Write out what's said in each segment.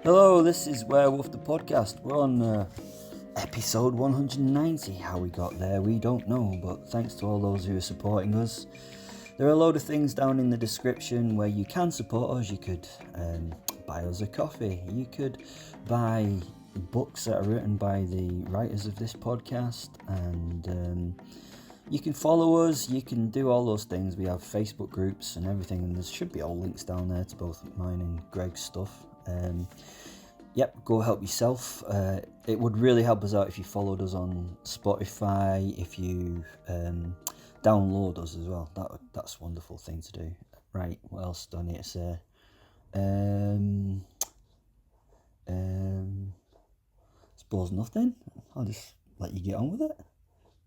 Hello, this is Werewolf the podcast. We're on episode 190. How we got there, we don't know, but thanks to all those who are supporting us. There are a load of things down in the description where you can support us. You could buy us a coffee. You could buy books that are written by the writers of this podcast, and you can follow us. You can do all those things. We have Facebook groups and everything, and there should be all links down there to both mine and Greg's stuff. Yep, go help yourself. It would really help us out if you followed us on Spotify, if you download us as well. That's a wonderful thing to do. Right, what else do I need to say? Suppose nothing. I'll just let you get on with it.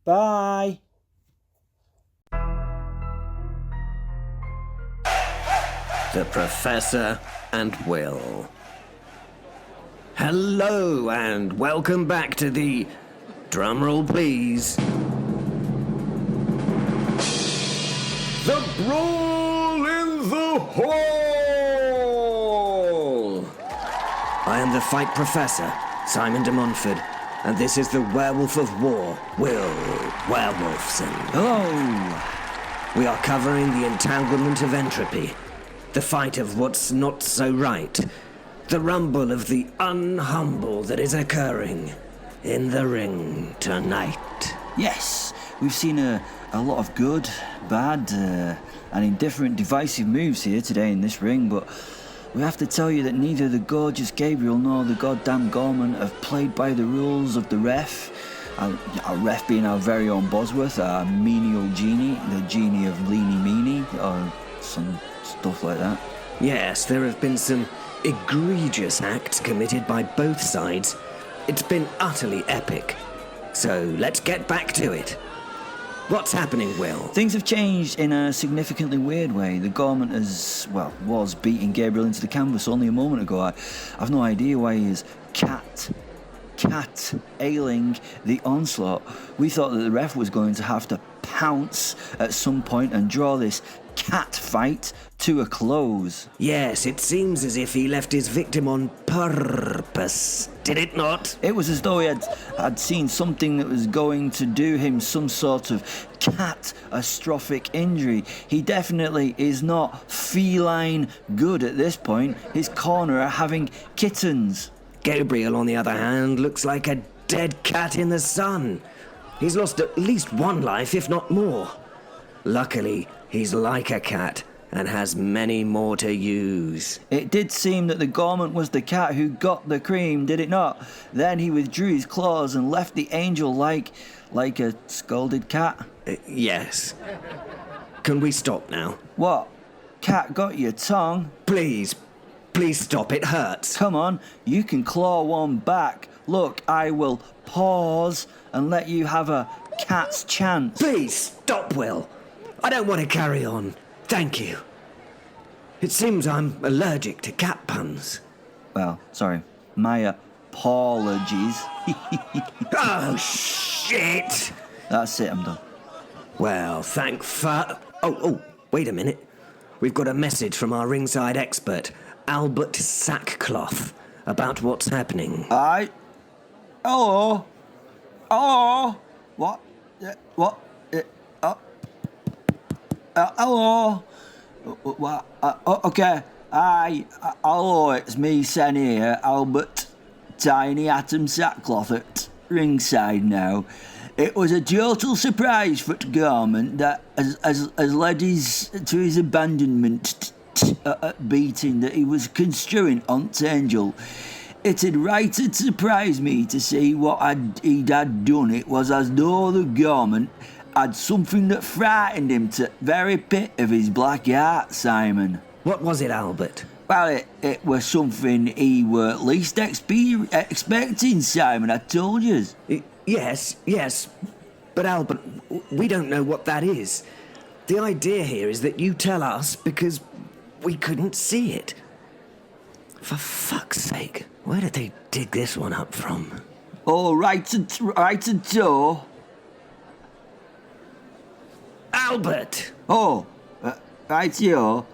Bye! The Professor and Will. Hello and welcome back to the... drumroll please. The Brawl in the Hall! I am the Fight Professor, Simon de Montfort, and this is the Werewolf of War, Will Werewolfson. Hello! We are covering the entanglement of entropy, the fight of what's not so right, the rumble of the unhumble that is occurring in the ring tonight. Yes, we've seen a lot of good, bad, and indifferent divisive moves here today in this ring, but we have to tell you that neither the gorgeous Gabriel nor the goddamn Gormant have played by the rules of the ref. Our ref being our very own Bosworth, our menial genie, the genie of Leany Meanie, or some stuff like that. Yes, there have been some egregious acts committed by both sides. It's been utterly epic. So let's get back to it. What's happening, Will? Things have changed in a significantly weird way. The Gormant was beating Gabriel into the canvas only a moment ago. I've no idea why he is cat-ailing the onslaught. We thought that the ref was going to have to pounce at some point and draw this cat fight to a close. Yes, it seems as if he left his victim on purpose. Did it not? It was as though he had seen something that was going to do him some sort of catastrophic injury. He definitely is not feline good at this point. His corner are having kittens. Gabriel, on the other hand, looks like a dead cat in the sun. He's lost at least one life, if not more. Luckily, he's like a cat and has many more to use. It did seem that the Gormant was the cat who got the cream, did it not? Then he withdrew his claws and left the angel like a scalded cat. Yes. Can we stop now? What? Cat got your tongue? Please stop, it hurts. Come on, you can claw one back. Look, I will pause and let you have a cat's chance. Please stop, Will. I don't want to carry on. Thank you. It seems I'm allergic to cat puns. Well, sorry. My apologies. Oh, shit! That's it, I'm done. Well, thank fuck. Oh, wait a minute. We've got a message from our ringside expert, Albert Sackcloth, about what's happening. Hello? What? Hello? What? Okay. Hello, it's me, Sen here, Albert Tiny Atom Sackcloth at ringside now. It was a total surprise for Gormant that has led to his abandonment beating that he was construing on Angel. It had right to surprise me to see what he'd had done. It was as though the Gormant had something that frightened him to the very pit of his black heart, Simon. What was it, Albert? Well, it was something he were least expecting, Simon, I told you. Yes. But Albert, we don't know what that is. The idea here is that you tell us because we couldn't see it. For fuck's sake, where did they dig this one up from? Oh, right to toe. Albert! Oh, right, yo.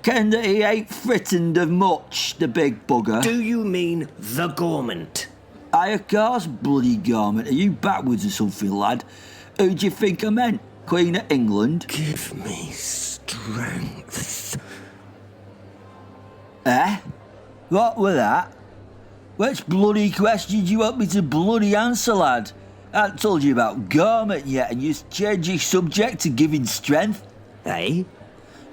Ken that he ain't frittened of much, the big bugger. Do you mean the Gormant? Aye, of course, bloody Gormant. Are you backwards or something, lad? Who do you think I meant? Queen of England? Give me strength. Eh? What were that? Which bloody question do you want me to bloody answer, lad? I haven't told you about Gormant yet, and you change your subject to giving strength. Eh?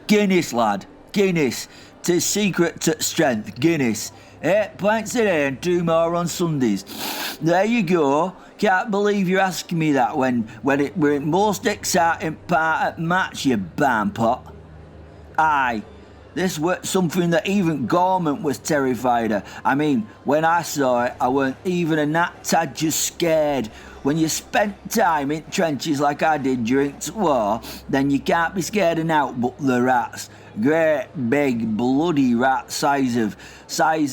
Guinness, lad. Guinness. 'Tis secret to strength. Guinness. 8 pints a day and 2 more on Sundays. There you go. Can't believe you're asking me that when it were the most exciting part of match, you bam pot. Aye. This was something that even Gormant was terrified of. I mean, when I saw it, I weren't even a nat tad just scared. When you spent time in trenches like I did during the war, then you can't be scared of naught but the rats. Great big bloody rats, size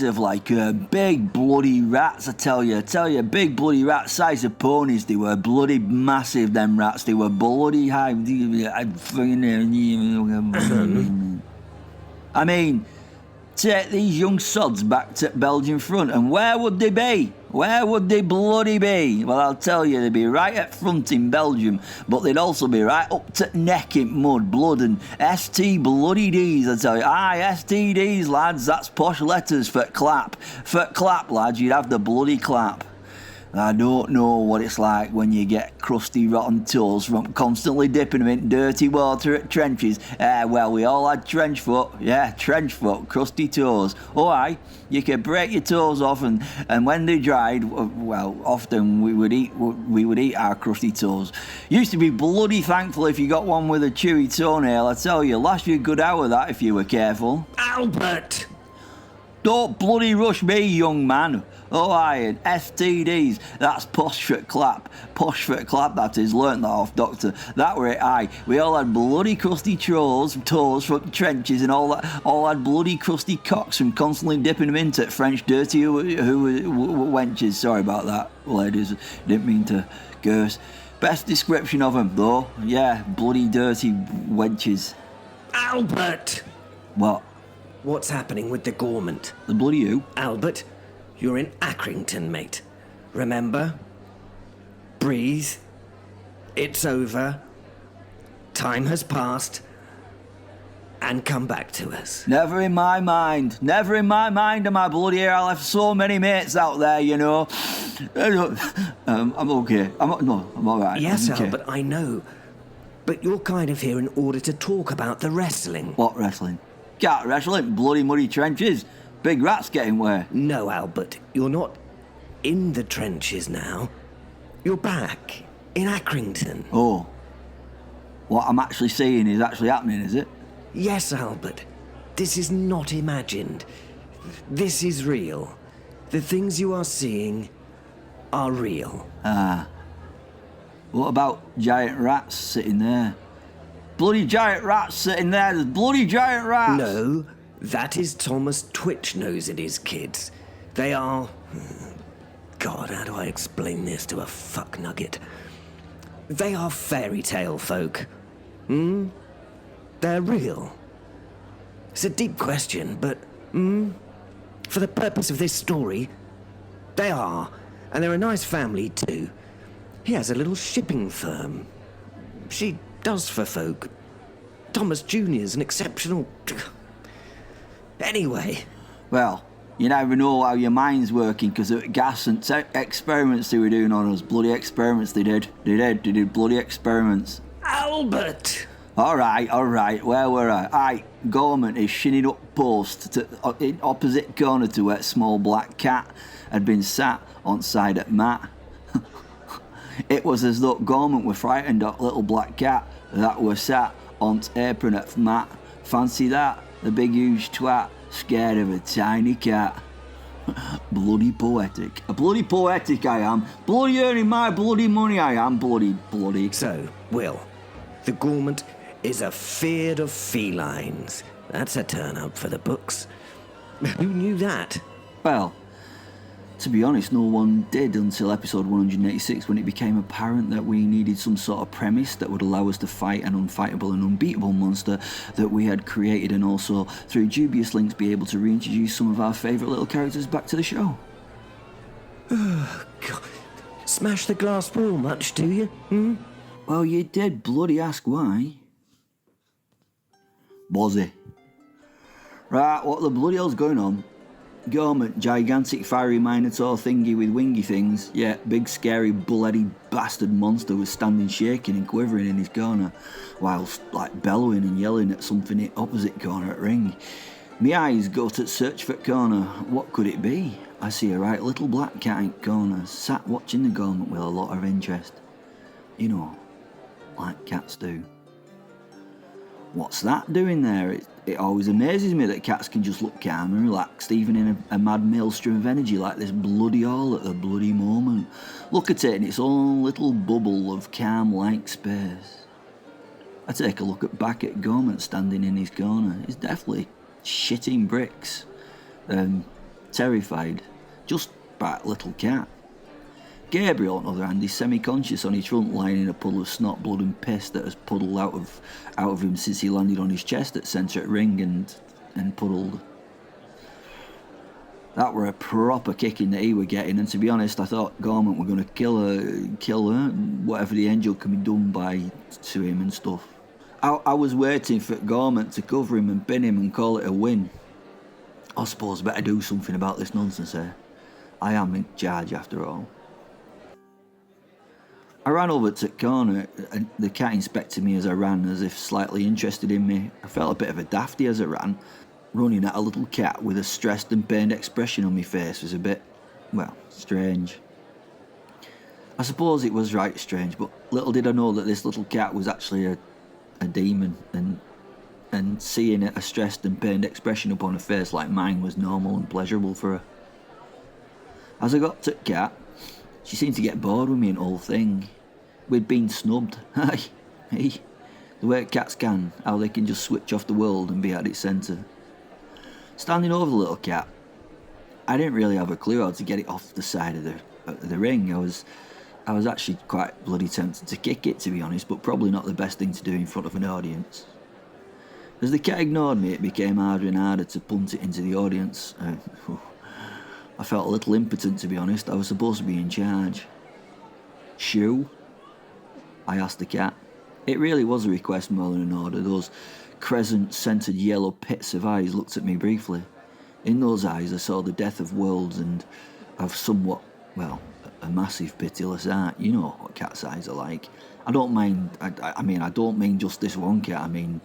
of like big bloody rats. I tell you, big bloody rats, size of ponies. They were bloody massive. Them rats, they were bloody high. I mean, take these young sods back to Belgian front, and where would they be? Where would they bloody be? Well, I'll tell you, they'd be right at front in Belgium, but they'd also be right up to neck in mud, blood, and ST bloody Ds, I tell you. Aye, STDs, lads, that's posh letters for clap. For clap, lads, you'd have the bloody clap. I don't know what it's like when you get crusty, rotten toes from constantly dipping them in dirty water at trenches. Well, we all had trench foot. Yeah, trench foot, crusty toes. Oh, aye, you could break your toes off, and when they dried, well, often we would eat our crusty toes. Used to be bloody thankful if you got one with a chewy toenail. I tell you, last you a good hour that if you were careful. Albert! Don't bloody rush me, young man. Oh, aye, and STDs, that's posh for clap. Posh for clap, that is. Learnt that off, Doctor. That were it, aye. We all had bloody crusty toes from trenches and all that. All had bloody crusty cocks from constantly dipping them into French dirty wenches. Sorry about that, ladies. Didn't mean to curse. Best description of them, though. Yeah, bloody dirty wenches. Albert! What? What's happening with the Gormant? The bloody who? Albert, you're in Accrington, mate. Remember? Breathe. It's over. Time has passed. And come back to us. Never in my mind. Never in my mind am I bloody here. I left so many mates out there, you know. I'm okay. I'm all right. Yes, okay. Albert, I know. But you're kind of here in order to talk about the wrestling. What wrestling? Can't wrestle in bloody muddy trenches. Big rats getting where? No, Albert, you're not in the trenches now. You're back in Accrington. Oh. What I'm actually seeing is actually happening, is it? Yes, Albert. This is not imagined. This is real. The things you are seeing are real. Ah. What about giant rats sitting there? Bloody giant rats sitting there. There's bloody giant rats. No, that is Thomas Twitchnose and his kids. They are... God, how do I explain this to a fuck nugget? They are fairy tale folk. They're real. It's a deep question, but... For the purpose of this story, they are. And they're a nice family, too. He has a little shipping firm. She does for folk. Thomas Jr.'s an exceptional... Anyway. Well, you never know how your mind's working because of gas and experiments they were doing on us. Bloody experiments they did. They did bloody experiments. Albert! All right. Where were I? Aye, Gormant is shinning up post in opposite corner to where small black cat had been sat on side at Matt. It was as though Gormant were frightened of little black cat that were sat on apron at Matt. Fancy that, the big huge twat scared of a tiny cat. Bloody poetic. Bloody poetic I am. Bloody earning my bloody money I am. Bloody. So, Will, the Gormant is afeard of felines. That's a turn up for the books. Who knew that? Well, To be honest, no one did until episode 186, when it became apparent that we needed some sort of premise that would allow us to fight an unfightable and unbeatable monster that we had created, and also, through dubious links, be able to reintroduce some of our favourite little characters back to the show. Oh, God. Smash the glass wall much, do you? Well, you did bloody ask why. Was it? Right, what the bloody hell's going on? Gormant, gigantic fiery minotaur thingy with wingy things. Yeah, big scary bloody bastard monster was standing shaking and quivering in his corner, whilst bellowing and yelling at something in opposite corner at ring. Me eyes go to search for corner. What could it be? I see a right little black cat in corner, sat watching the Gormant with a lot of interest. You know, like cats do. What's that doing there? It always amazes me that cats can just look calm and relaxed, even in a mad maelstrom of energy like this bloody all at the bloody moment. Look at it in its own little bubble of calm-like space. I take a look back at Gormant standing in his corner. He's definitely shitting bricks. Terrified. Just by a little cat. Gabriel, on the other hand, is semi-conscious on his front, lying in a puddle of snot, blood and piss that has puddled out of him since he landed on his chest at centre at ring and puddled. That were a proper kicking that he were getting, and to be honest, I thought Gormant were going to kill her, whatever the angel can be done by to him and stuff. I was waiting for Gormant to cover him and pin him and call it a win. I suppose I better do something about this nonsense here. I am in charge after all. I ran over to the corner, and the cat inspected me as I ran, as if slightly interested in me. I felt a bit of a dafty as I ran. Running at a little cat with a stressed and pained expression on my face was a bit, well, strange. I suppose it was right strange, but little did I know that this little cat was actually a demon, and seeing a stressed and pained expression upon a face like mine was normal and pleasurable for her. As I got to the cat, she seemed to get bored with me and the whole thing. We'd been snubbed. The way cats can, how they can just switch off the world and be at its centre. Standing over the little cat, I didn't really have a clue how to get it off the side of the ring. I was actually quite bloody tempted to kick it, to be honest, but probably not the best thing to do in front of an audience. As the cat ignored me, it became harder and harder to punt it into the audience. I felt a little impotent, to be honest. I was supposed to be in charge. Shoe? I asked the cat. It really was a request more than an order. Those crescent-centred yellow pits of eyes looked at me briefly. In those eyes I saw the death of worlds and of somewhat, well, a massive pitiless heart. You know what cats' eyes are like. I don't mind, I don't mean just this one cat, I mean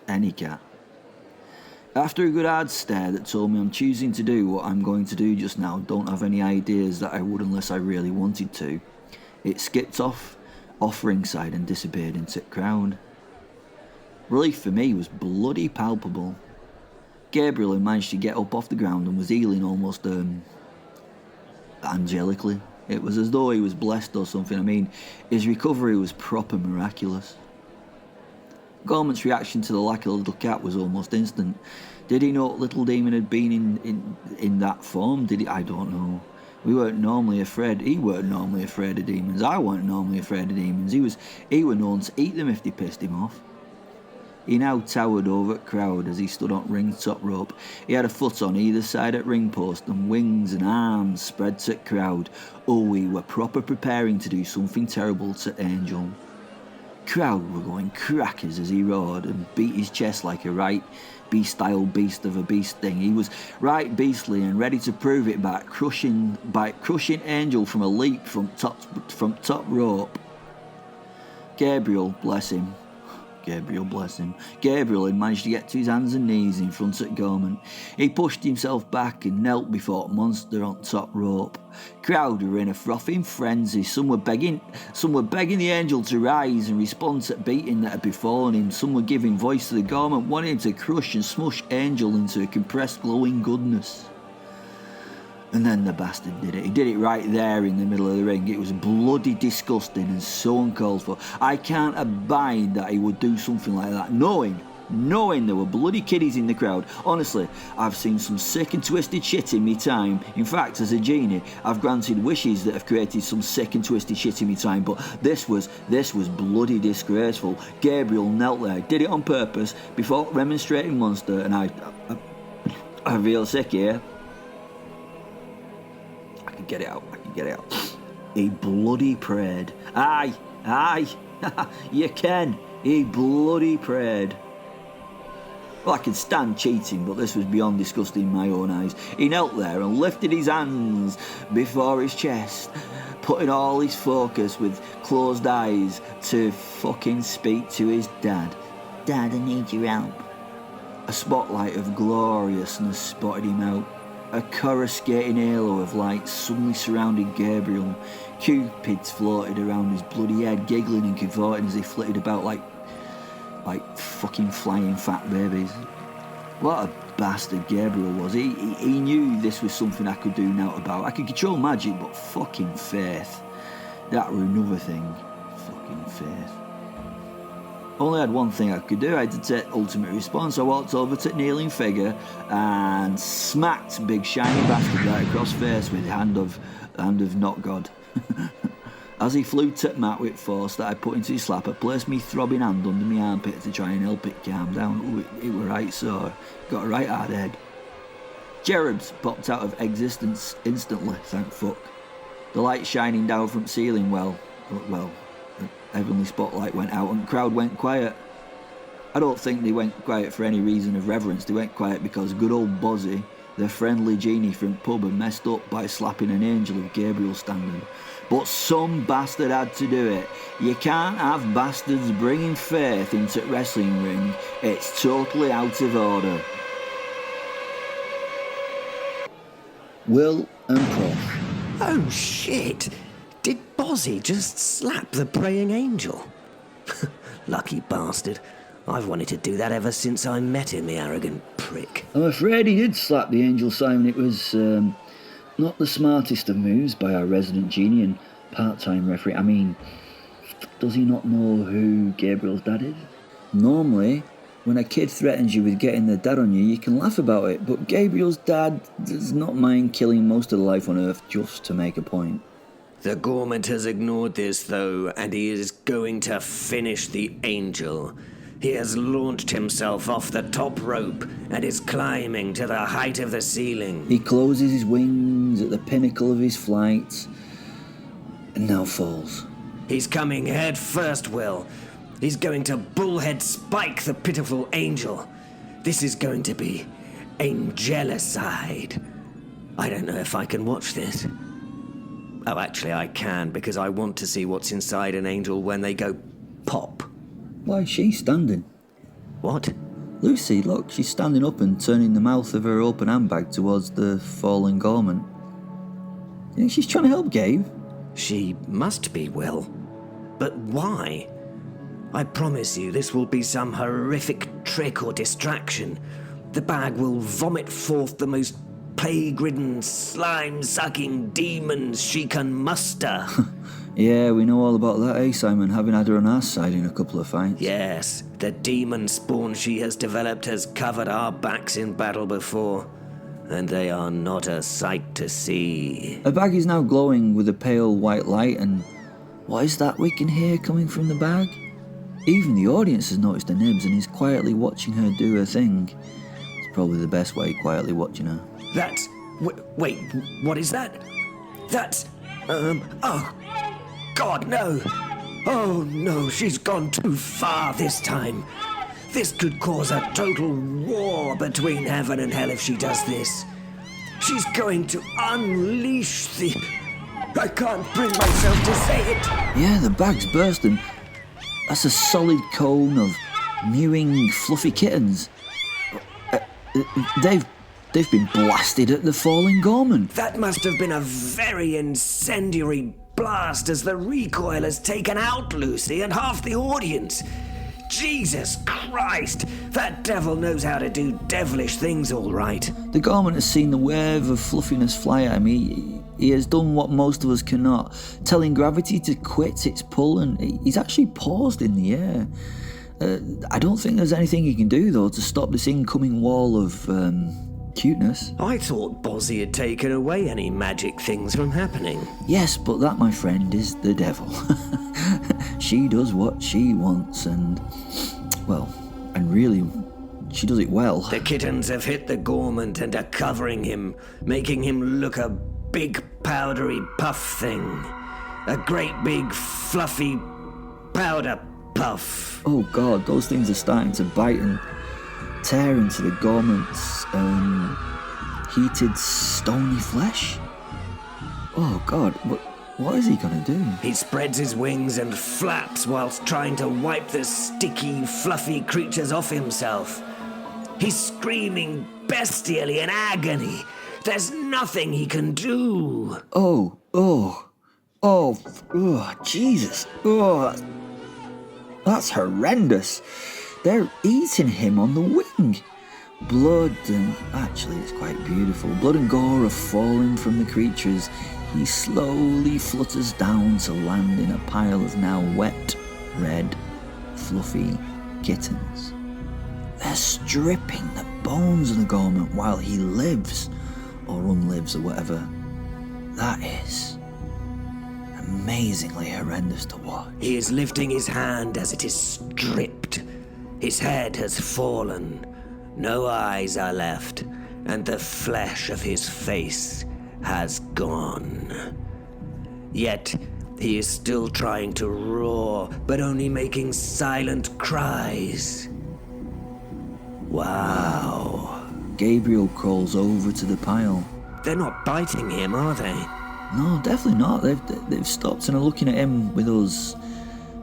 any cat. After a good hard stare that told me I'm choosing to do what I'm going to do just now, don't have any ideas that I would unless I really wanted to, it skipped off ringside and disappeared into the crowd. Relief for me was bloody palpable. Gabriel had managed to get up off the ground and was healing almost angelically. It was as though he was blessed or something. I mean, his recovery was proper miraculous. Gormant's reaction to the lack of the little cat was almost instant. Did he know what little demon had been in that form? Did he? I don't know. We weren't normally afraid. He weren't normally afraid of demons. I weren't normally afraid of demons. He were known to eat them if they pissed him off. He now towered over the crowd as he stood on ring's top rope. He had a foot on either side at ring post and wings and arms spread to the crowd. Oh, we were proper preparing to do something terrible to Angel. Crowd were going crackers as he roared and beat his chest like a right beast-style beast of a beast thing. He was right beastly and ready to prove it by crushing Angel from a leap from top rope. Gabriel, bless him. Gabriel had managed to get to his hands and knees in front of Gormant. He pushed himself back and knelt before the monster on top rope. Crowd were in a frothing frenzy. Some were begging the angel to rise and respond to the beating that had befallen him. Some were giving voice to the Gormant, wanting him to crush and smush Angel into a compressed glowing goodness. And then the bastard did it. He did it right there in the middle of the ring. It was bloody disgusting and so uncalled for. I can't abide that he would do something like that, knowing knowing there were bloody kiddies in the crowd. Honestly, I've seen some sick and twisted shit in me time. In fact, as a genie, I've granted wishes that have created some sick and twisted shit in me time, but this was bloody disgraceful. Gabriel knelt there, did it on purpose, before remonstrating monster, and I feel sick here. I can get it out. He bloody prayed. Aye, you can. He bloody prayed. Well, I can stand cheating, but this was beyond disgusting in my own eyes. He knelt there and lifted his hands before his chest, putting all his focus with closed eyes to fucking speak to his dad. Dad, I need your help. A spotlight of gloriousness spotted him out. A coruscating halo of light suddenly surrounded Gabriel. Cupids floated around his bloody head, giggling and cavorting as they flitted about like fucking flying fat babies. What a bastard Gabriel was. He knew this was something I could do naught about. I could control magic, but fucking faith. That were another thing. Fucking faith. Only had one thing I could do. I had to take ultimate response. I walked over to the kneeling figure and smacked big shiny bastard right across face with hand of not God. As he flew to Matt with force that I put into his slap, I placed me throbbing hand under my armpit to try and help it calm down. Ooh, it were right sore. Got a right hard head. Cherubs popped out of existence instantly, thank fuck. The light shining down from the ceiling, well, the heavenly spotlight went out and the crowd went quiet. I don't think they went quiet for any reason of reverence. They went quiet because good old Bozzy, the friendly genie from the pub, had messed up by slapping an angel of Gabriel standing. But some bastard had to do it. You can't have bastards bringing faith into the wrestling ring. It's totally out of order. Will and Prof. Oh shit! Did Bozzy just slap the praying angel? Lucky bastard. I've wanted to do that ever since I met him, the arrogant prick. I'm afraid he did slap the angel, Simon. It was not the smartest of moves by our resident genie and part-time referee. I mean, does he not know who Gabriel's dad is? Normally, when a kid threatens you with getting their dad on you, you can laugh about it, but Gabriel's dad does not mind killing most of the life on Earth just to make a point. The Gormant has ignored this, though, and he is going to finish the angel. He has launched himself off the top rope and is climbing to the height of the ceiling. He closes his wings at the pinnacle of his flight and now falls. He's coming head first, Will. He's going to bullhead spike the pitiful angel. This is going to be angelicide. I don't know if I can watch this. Oh, actually I can, because I want to see what's inside an angel when they go pop. Why, she's standing. What? Lucy, look, she's standing up and turning the mouth of her open handbag towards the fallen Gormant. You think she's trying to help Gabe? She must be, Will. But why? I promise you this will be some horrific trick or distraction. The bag will vomit forth the most plague-ridden, slime-sucking demons she can muster. Yeah, we know all about that, eh, Simon, having had her on our side in a couple of fights. Yes, the demon spawn she has developed has covered our backs in battle before, and they are not a sight to see. Her bag is now glowing with a pale white light, and what is that we can hear coming from the bag? Even the audience has noticed the nibs and is quietly watching her do her thing. It's probably the best way, quietly watching her. That's... wait, what is that? That's... oh... God, no! Oh, no, she's gone too far this time. This could cause a total war between heaven and hell if she does this. She's going to unleash the... I can't bring myself to say it. Yeah, the bag's bursting. That's a solid cone of mewing, fluffy kittens. They've been blasted at the falling Gormant. That must have been a very incendiary blast, as the recoil has taken out Lucy and half the audience. Jesus Christ! That devil knows how to do devilish things, all right. The Gormant has seen the wave of fluffiness fly at him. He has done what most of us cannot, telling gravity to quit its pull, and he's actually paused in the air. I don't think there's anything you can do, though, to stop this incoming wall of cuteness. I thought Bozzy had taken away any magic things from happening. Yes, but that, my friend, is the devil. She does what she wants, and really, she does it well. The kittens have hit the Gormant and are covering him, making him look a big powdery puff thing. A great big fluffy powder puff. Oh god, those things are starting to bite and tear into the Gormant's heated, stony flesh. Oh god, what is he gonna do? He spreads his wings and flaps whilst trying to wipe the sticky, fluffy creatures off himself. He's screaming bestially in agony. There's nothing he can do. Oh, Jesus. Oh, that's horrendous. They're eating him on the wing. Blood and... Actually, it's quite beautiful. Blood and gore are falling from the creatures. He slowly flutters down to land in a pile of now wet, red, fluffy kittens. They're stripping the bones of the Gormant while he lives, or unlives, or whatever. That is amazingly horrendous to watch. He is lifting his hand as it is stripped. His head has fallen. No eyes are left, and the flesh of his face has gone. Yet, he is still trying to roar, but only making silent cries. Wow. Gabriel crawls over to the pile. They're not biting him, are they? No, definitely not. They've stopped and are looking at him with those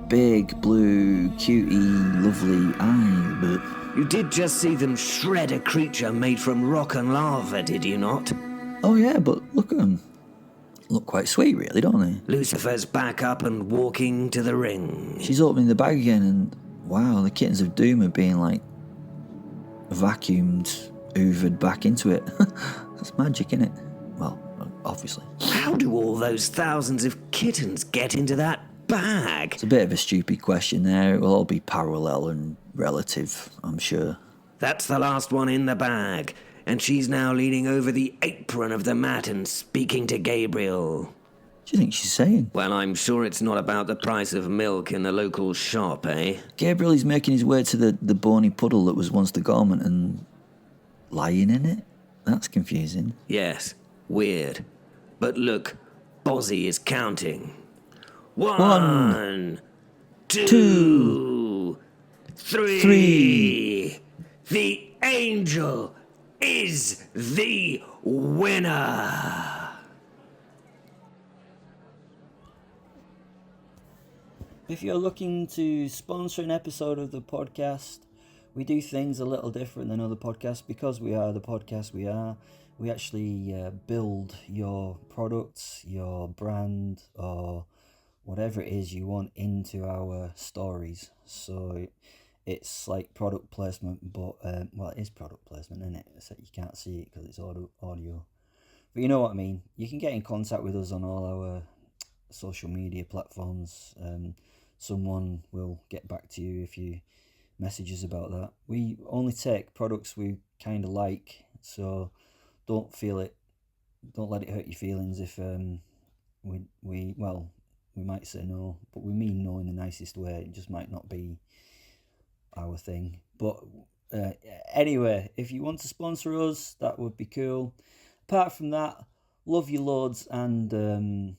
big, blue, cutie, lovely eyes, but... You did just see them shred a creature made from rock and lava, did you not? Oh yeah, but look at them. Look quite sweet, really, don't they? Lucifer's back up and walking to the ring. She's opening the bag again, and wow, the kittens of doom are being, like, vacuumed, hoovered back into it. That's magic, innit? Well, obviously. How do all those thousands of kittens get into that bag? It's a bit of a stupid question there. It will all be parallel and relative, I'm sure. That's the last one in the bag, and she's now leaning over the apron of the mat and speaking to Gabriel. What do you think she's saying? Well, I'm sure it's not about the price of milk in the local shop, eh? Gabriel is making his way to the bony puddle that was once the Gormant and lying in it? That's confusing. Yes, weird. But look, Bozzy is counting. One, two, three. The angel is the winner. If you're looking to sponsor an episode of the podcast, we do things a little different than other podcasts because we are the podcast we are. We actually build your products, your brand, or whatever it is you want into our stories. So it's like product placement, but it is product placement, isn't it? Except you can't see it because it's audio. But you know what I mean. You can get in contact with us on all our social media platforms. Someone will get back to you if you message us about that. We only take products we kind of like, so don't let it hurt your feelings if we might say no, but we mean no in the nicest way. It just might not be our thing. But anyway, if you want to sponsor us, that would be cool. Apart from that, love you loads and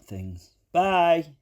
things. Bye.